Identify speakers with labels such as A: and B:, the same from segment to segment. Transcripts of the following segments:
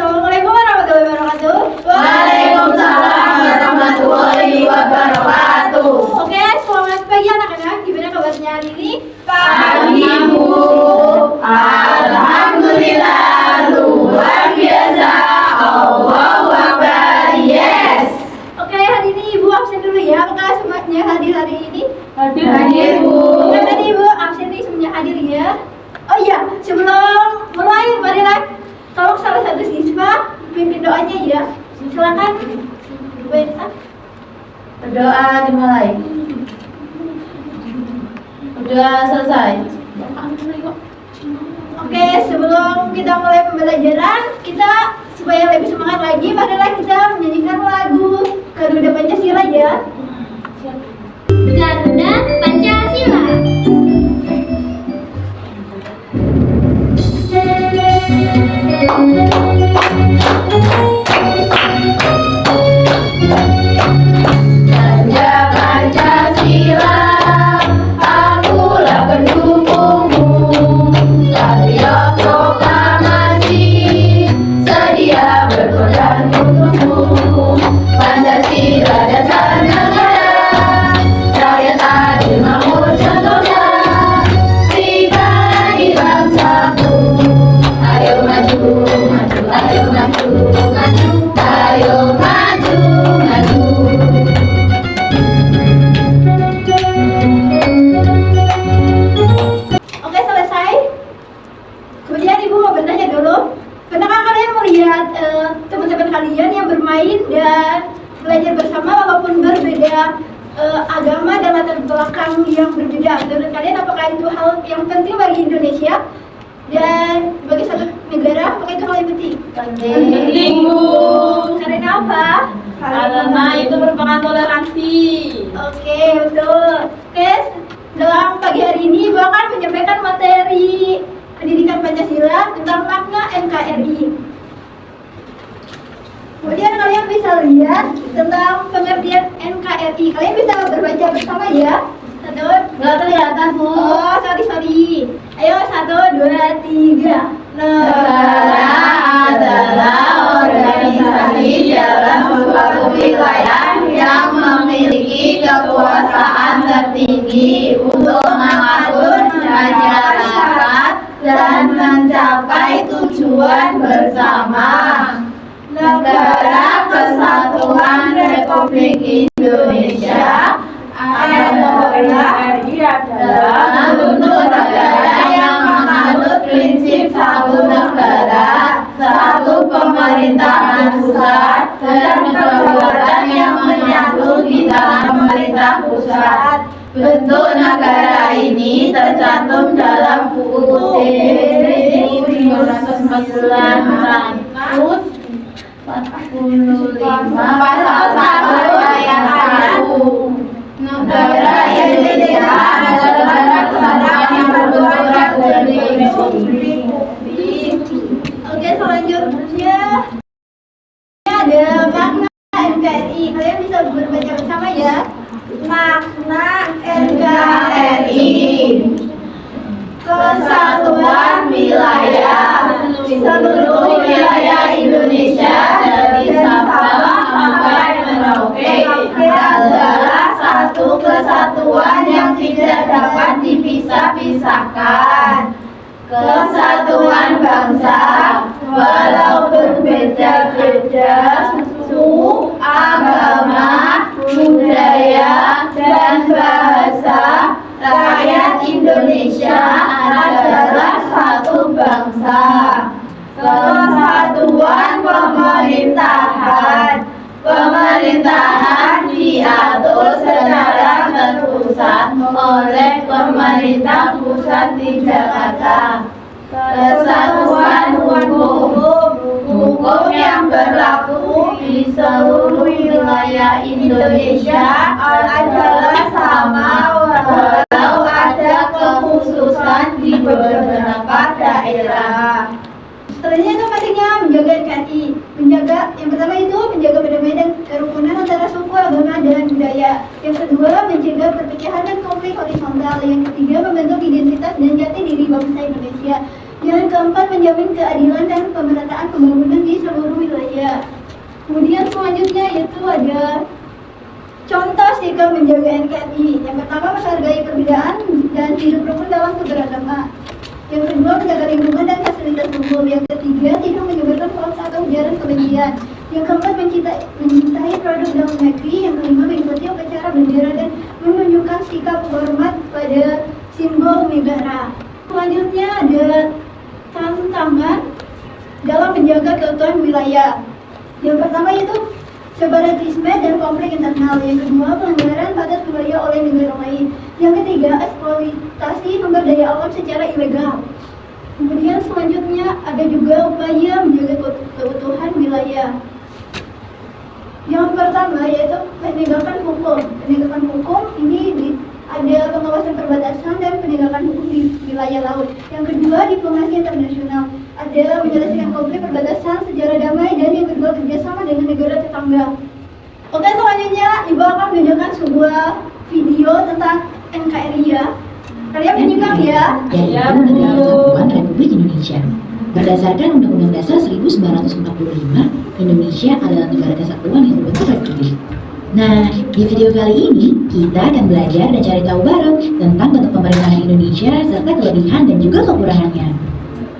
A: Assalamualaikum warahmatullahi wabarakatuh.
B: Waalaikumsalam warahmatullahi wabarakatuh.
A: Oke, selamat pagi anak-anak. Gimana kabarnya hari ini?
B: Pagi Bu. Alhamdulillah luar biasa. Allahu Akbar. Yes.
A: Oke, hari ini Ibu absen dulu ya. Apakah semuanya hadir hari ini?
B: Hadir Bu.
A: Oke, tadi Ibu absen nih semuanya hadir ya. Oh iya, sebelum mulai marilah tolong salah satu siswa pimpin doanya ya. Silakan. Bu Elsa.
B: Berdoa dimulai. Udah selesai.
A: Oke, sebelum kita mulai pembelajaran, kita supaya lebih semangat lagi, marilah kita menyanyikan lagu Garuda Pancasila ya.
C: Garuda Pancasila.
B: Gajah Pancasila, akulah pendukungmu. Karya proklamasi, sedia berkorban untukmu. Pancasila dasar negara, rakyat adil makmur sentosa, pribadi bangsaku. Ayo maju, maju, ayo maju, maju, ayo maju, maju.
A: Oke, selesai. Kemudian Ibu mau bertanya dulu, pernahkah kalian melihat teman-teman kalian yang bermain dan belajar bersama walaupun berbeda agama dan latar belakang yang berbeda? Menurut kalian apakah itu hal yang penting bagi Indonesia dan bagi satu negara? Apakah itu hal yang penting?
B: Penting Bu.
A: Karena apa?
B: Karena itu merupakan toleransi.
A: Oke, betul. Oke, dalam pagi hari ini Ibu akan menyampaikan materi pendidikan Pancasila tentang makna NKRI. Kemudian kalian bisa lihat tentang pengertian NKRI. Kalian bisa berbaca bersama ya. Satu.
B: Nggak kelihatan Bu.
A: Oh, sorry. Ayo, 1, 2, 3.
B: Negara adalah organisasi dalam suatu wilayah yang memiliki kekuasaan tertinggi untuk mengatur masyarakat dan mencapai tujuan bersama. Negara Kesatuan Republik Indonesia adalah bentuk negara yang menganut prinsip satu negara, satu pemerintahan pusat, dan kedaulatan yang menyatu di dalam pemerintah pusat. Bentuk negara ini tercantum dalam UUD 1945 pasal 1 ayat 1. Negara Indonesia adalah negara yang berbentuk republik.
A: Oke, selanjutnya ada makna NKRI. Kalian bisa berbaca bersama ya. Makna
B: NKRI, kesatuan wilayah, seluruh wilayah Indonesia dari Sabang sampai Merauke adalah satu kesatuan yang tidak dapat dipisah-pisahkan. Kesatuan bangsa walau berbeda-beda suku, agama, budaya, dan bahasa, rakyat Indonesia adalah satu bangsa. Kesatuan pemerintahan diatur secara terpusat oleh pemerintah pusat di Jakarta. Kesatuan hukum yang berlaku di seluruh wilayah Indonesia adalah sama walau ada kekhususan di beberapa daerah.
A: Selanjutnya itu pentingnya menjaga NKRI. Yang pertama itu menjaga perdamaian dan kerukunan antara suku, agama, dan budaya. Yang kedua, mencegah perpecahan dan konflik horizontal. Yang ketiga, membentuk identitas dan jati diri bangsa Indonesia. Yang keempat, menjamin keadilan dan pemerataan pembangunan di seluruh wilayah. Kemudian selanjutnya yaitu ada contoh sikap menjaga NKRI. Yang pertama, menghargai perbedaan dan hidup rukun dalam keberagaman. Yang kedua, menjaga lingkungan dan fasilitas umum. Yang ketiga, tidak menyebarkan hoax atau ujaran kebencian. Yang keempat, mencintai produk dalam negeri. Yang kelima, mengikuti upacara bendera dan menunjukkan sikap hormat pada simbol negara. Selanjutnya ada tantangan dalam menjaga keutuhan wilayah. Yang pertama yaitu separatisme dan konflik internal. Yang kedua, pelanggaran batas wilayah oleh negara lain. Yang ketiga, eksploitasi sumber daya alam secara ilegal. Kemudian selanjutnya ada juga upaya menjaga keutuhan wilayah. Yang pertama yaitu penegakan hukum. Penegakan hukum ini ada pengawasan perbatasan dan penegakan hukum di wilayah laut. Yang kedua, diplomasi internasional. Ada menyelesaikan konflik perbatasan secara damai, dan yang kedua, kerjasama dengan negara tetangga. Oke, selanjutnya Ibu akan menunjukkan sebuah video tentang NKRI ya. Kalian menyimak ya?
D: Yaitu Negara Kesatuan Republik Indonesia. Berdasarkan Undang-Undang Dasar 1945, Indonesia adalah negara kesatuan yang berbentuk republik. Nah, di video kali ini kita akan belajar dan cari tahu bareng tentang bentuk pemerintahan Indonesia serta kelebihan dan juga kekurangannya.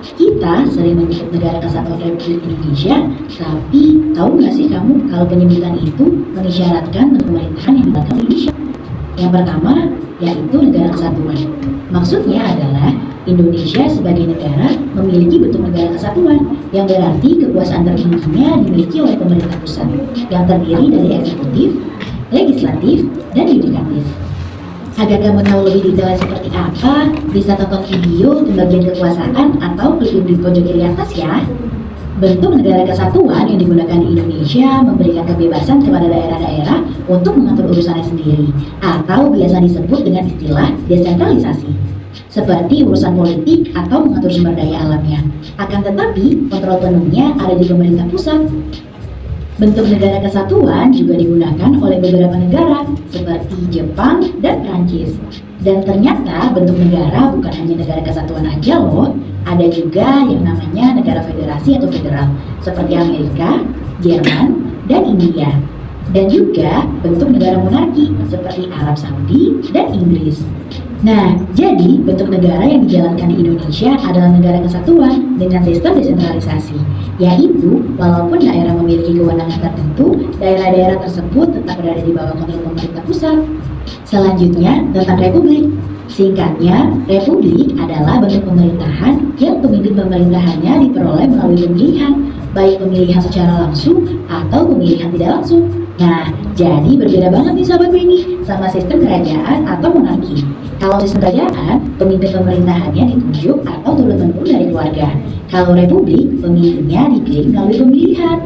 D: Kita sering menyebut Negara Kesatuan Republik Indonesia, tapi tahu nggak sih kamu kalau penyebutan itu mengisyaratkan bentuk pemerintahan yang dilakukan di Indonesia? Yang pertama, yaitu Negara Kesatuan. Maksudnya adalah Indonesia sebagai negara memiliki bentuk negara kesatuan, yang berarti kekuasaan tertingginya dimiliki oleh pemerintah pusat, yang terdiri dari eksekutif, legislatif, dan yudikatif. Agar kamu tahu lebih detailnya seperti apa, bisa tonton video pembagian kekuasaan atau klik di pojok kiri atas ya. Bentuk negara kesatuan yang digunakan di Indonesia memberikan kebebasan kepada daerah-daerah untuk mengatur urusannya sendiri, atau biasa disebut dengan istilah desentralisasi, seperti urusan politik atau mengatur sumber daya alamnya. Akan tetapi, kontrol penuhnya ada di pemerintah pusat. Bentuk negara kesatuan juga digunakan oleh beberapa negara seperti Jepang dan Prancis. Dan ternyata bentuk negara bukan hanya negara kesatuan aja loh, ada juga yang namanya negara federasi atau federal seperti Amerika, Jerman, dan India. Dan juga bentuk negara monarki seperti Arab Saudi dan Inggris. Nah, jadi bentuk negara yang dijalankan di Indonesia adalah negara kesatuan dengan sistem desentralisasi, yaitu walaupun daerah memiliki kewenangan tertentu, daerah-daerah tersebut tetap berada di bawah kontrol pemerintah pusat. Selanjutnya, tentang republik. Singkatnya, republik adalah bentuk pemerintahan yang pemimpin pemerintahannya diperoleh melalui pemilihan, baik pemilihan secara langsung atau pemilihan tidak langsung. Nah, jadi berbeda banget nih sahabatku ini sama sistem kerajaan atau monarki. Kalau sistem kerajaan, pemimpin pemerintahannya ditunjuk atau turun-temurun dari keluarga. Kalau republik, pemimpinnya dipilih melalui pemilihan.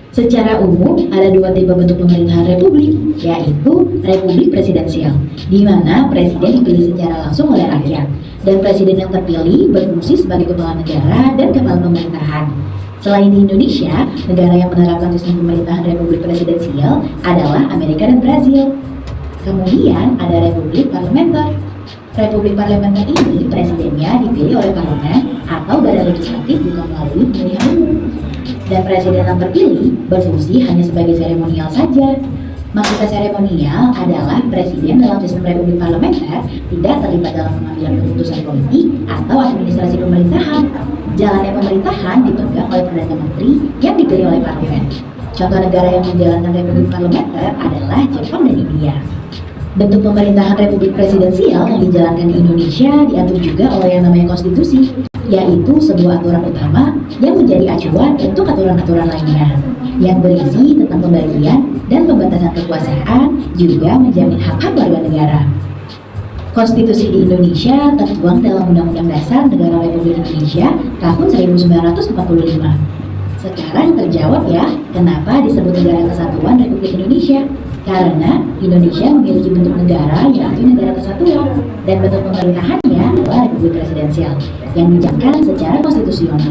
D: Secara umum, ada dua tipe bentuk pemerintahan republik, yaitu republik presidensial, di mana presiden dipilih secara langsung oleh rakyat, dan presiden yang terpilih berfungsi sebagai kepala negara dan kepala pemerintahan. Selain di Indonesia, negara yang menerapkan sistem pemerintahan republik presidensial adalah Amerika dan Brazil. Kemudian ada republik parlementer. Republik parlementer ini presidennya dipilih oleh parlemen atau badan legislatif bukan melalui pemilihan umum. Dan presiden yang terpilih berfungsi hanya sebagai seremonial saja. Maksudnya seremonial adalah presiden dalam sistem republik parlementer tidak terlibat dalam pengambilan keputusan politik atau administrasi pemerintahan. Jalannya pemerintahan dipegang oleh Perdana Menteri yang dipilih oleh parlemen. Contoh negara yang menjalankan republik parlementer adalah Jepang dan India. Bentuk pemerintahan republik presidensial yang dijalankan di Indonesia diatur juga oleh yang namanya konstitusi, yaitu sebuah aturan utama yang menjadi acuan untuk aturan-aturan lainnya, yang berisi tentang pembagian dan pembatasan kekuasaan, juga menjamin hak-hak warga negara. Konstitusi di Indonesia tertuang dalam Undang-Undang Dasar Negara Republik Indonesia tahun 1945. Sekarang terjawab ya, kenapa disebut Negara Kesatuan Republik Indonesia? Karena Indonesia memiliki bentuk negara yaitu negara kesatuan, dan bentuk pemerintahannya adalah republik presidensial yang dijalankan secara konstitusional.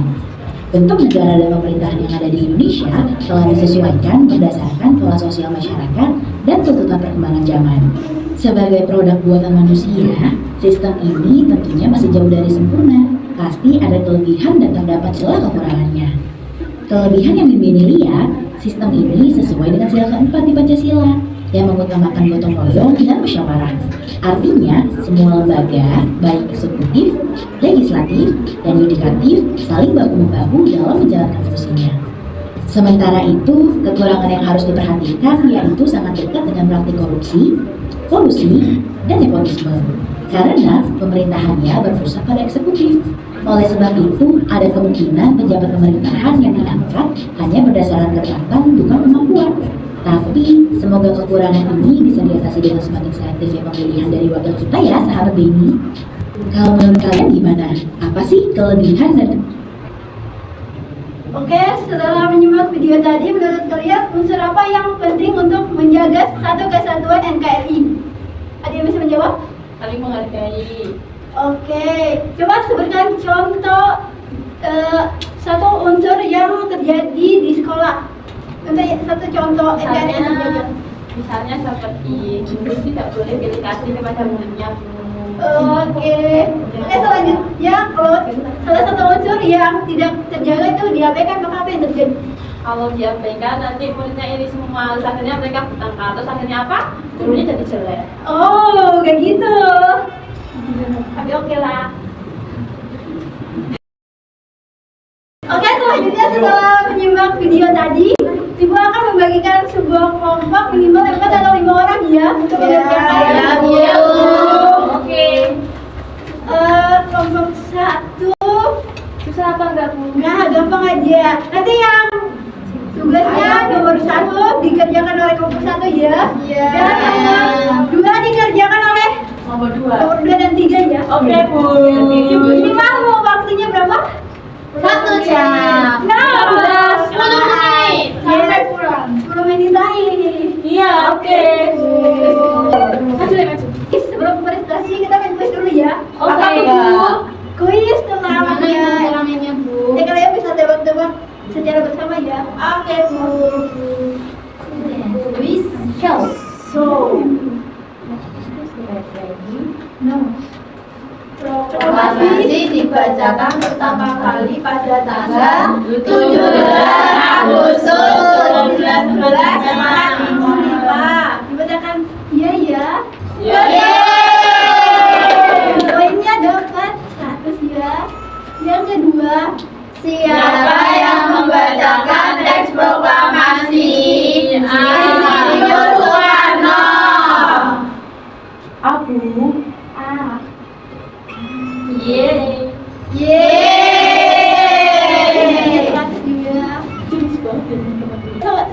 D: Bentuk negara dan pemerintahan yang ada di Indonesia telah disesuaikan berdasarkan pola sosial masyarakat dan tuntutan perkembangan zaman. Sebagai produk buatan manusia, sistem ini tentunya masih jauh dari sempurna. pasti ada kelebihan dan terdapat celah kekurangannya. Kelebihan yang Bini lihat, sistem ini sesuai dengan sila keempat di Pancasila yang mengutamakan gotong royong dan musyawarah. Artinya, semua lembaga, baik eksekutif, legislatif, dan yudikatif saling bahu-membahu dalam menjalankan fungsinya. Sementara itu, kekurangan yang harus diperhatikan yaitu sangat dekat dengan praktik korupsi, kolusi, dan nepotisme. Karena pemerintahannya berpusat pada eksekutif. Oleh sebab itu, ada kemungkinan pejabat pemerintahan yang diangkat hanya berdasarkan kedekatan bukan kemampuan. Tapi, semoga kekurangan ini bisa diatasi dengan semakin selektif pemilihan dari wakil kita ya, sahabat Beni. Kalau menurut kalian gimana? Apa sih kelebihan dan
A: Oke, setelah menyimak video tadi, menurut kalian unsur apa yang penting untuk menjaga satu kesatuan NKRI? Ada yang bisa menjawab?
B: Saling menghargai.
A: Oke, coba sebutkan contoh satu unsur yang terjadi di sekolah. Satu contoh NKRI yang terjadi.
B: Misalnya seperti guru tidak boleh pilih kasih kepada muridnya.
A: Oke, selanjutnya kalau salah satu unsur yang tidak terjaga itu diabaikan, maka apa yang terjadi?
B: Kalau diabaikan nanti muridnya ini semua, terus akhirnya mereka bertengkar, terus akhirnya apa? Gurunya jadi jelek.
A: Oh, kayak gitu. Tapi oke lah. Oke, selanjutnya setelah menyimak video tadi, Ibu akan membagikan sebuah kelompok minimal 4 atau 5 orang ya untuk mengerjakan.
B: Ya, oke.
A: Kelompok 1.
B: Susah apa enggak, Bu?
A: Nah, gampang aja. Nanti yang tugasnya nomor 1 dikerjakan oleh kelompok 1 ya.
B: Iya.
A: Dan nomor 2 dikerjakan oleh
B: Nomor 2.
A: nomor 2 dan 3 ya.
B: Oke, Bu.
A: Ini mau waktunya berapa?
B: 1 jam.
A: Nah,
B: 10 menit.
A: Sampai pulang. 10 menit lagi.
B: Iya, oke.
A: Sebelum presentasi kita main kuis dulu ya.
B: Oke.
A: Apa tuh, Bu? Kuis namanya.
B: Namanya, Bu.
A: Ya kalian bisa tebak-tebak secara bersama ya. Oke, Bu.
B: Kuis show.
A: No.
B: Proklamasi dibacakan pertama kali pada tanggal 17 Agustus 1945.
A: Dibacakan iya ya.
B: Yeay!
A: Poinnya dapat 100 ya. Yang kedua,
B: Siapa yang membacakan teks proklamasi? Insinyur Soekarno.
A: A.
B: Yeay.
A: Yeay.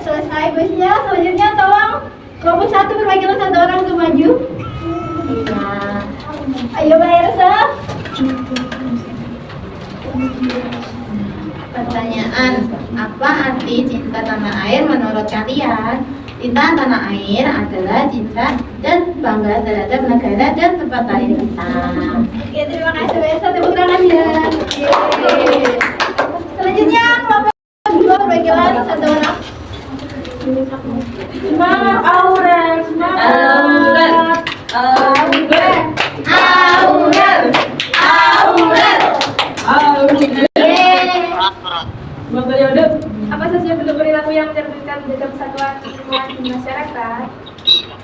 A: Selesai kuisnya. Selanjutnya tolong kelompok 1 perwakilan 1 orang untuk maju. Ayo Mbak Ersa.
E: Pertanyaan, apa arti cinta tanah air menurut kalian? Cinta tanah air adalah cinta dan bangga terhadap negara dan tempat lahir kita.
A: Oke, terima kasih Mbak Ersa. Tepuk tangannya. Yeay. Selanjutnya kelompok 2 perwakilan 1 orang.
B: Semangat Aurel, semangat.
F: Apa saja bentuk perilaku yang mencerminkan menjaga persatuan lingkungan di masyarakat?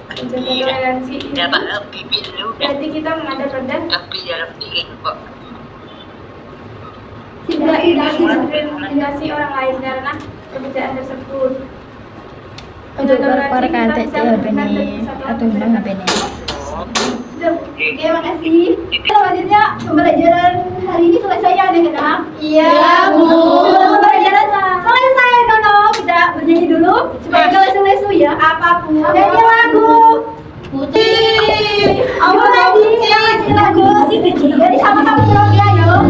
F: Menjaga toleransi ini berarti kita menghadap rendah tidak diskriminasi orang lain karena perbedaan tersebut.
E: Para kate atau
A: Oke, makasih. Selanjutnya pembelajaran hari ini selesai ya anak-anak?
E: Iya, Bu.
A: Sebelum pembelajaran selesai, Nono, kita bernyanyi dulu supaya kalian lesu ya. Apa Bu? Nyanyi lagu.
E: Putih.
A: Ayo nyanyi lagu. Jadi sama-sama terus ya, yuk.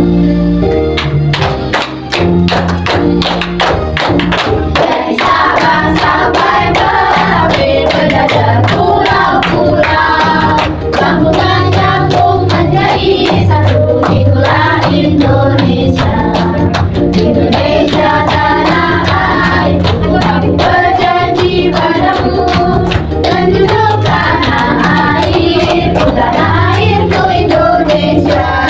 E: Dari Sabang sampai Merauke berjajah pulau-pulau, kampung menjadi satu, itulah Indonesia. Indonesia tanah air, aku berjanji padamu, menjunjung tanah airku Indonesia.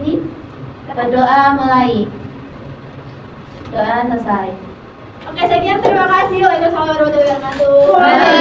A: tadi?
E: Berdoa mulai. Doa selesai.
A: Oke, sekian terima kasih. Waalaikumsalam warahmatullahi wabarakatuh.